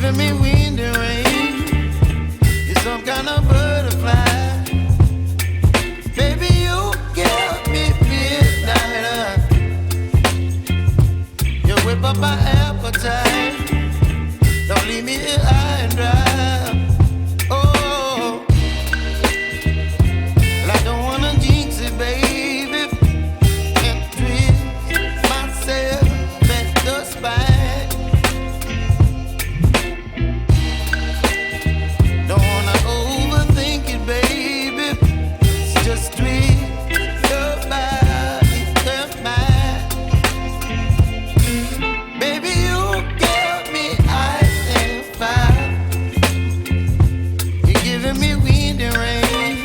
giving me wind and rain. You're some kind of butterfly. Baby, you give me midnight. You whip up my appetite. Don't leave me here high and dry. Oh, well, I don't wanna jinx it, baby, and twist myself at the spine. Don't wanna overthink it, baby. It's just twist your body, your mind. Baby, you give me ice and fire. You're giving me wind and rain.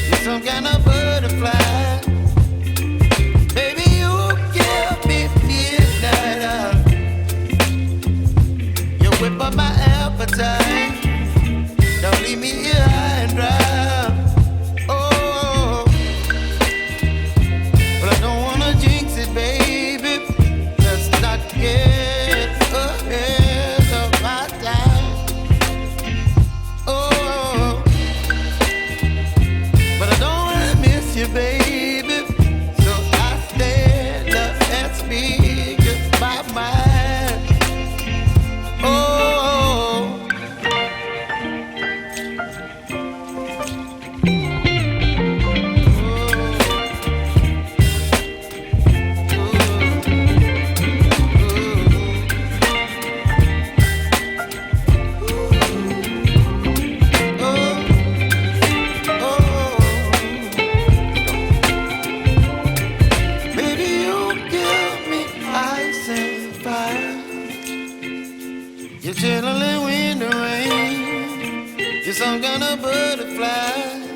You're some kind of butterfly. Baby, you give me midnight. You whip up my appetite. Don't leave me here high and dry. Oh, but I don't wanna jinx it, baby. Let's not get ahead of my time. Oh, but I don't wanna miss you, baby. So I stand up and speak my mind. Oh. Baby, you give me ice and fire. You're chilling wind and rain. You're some kind of butterfly.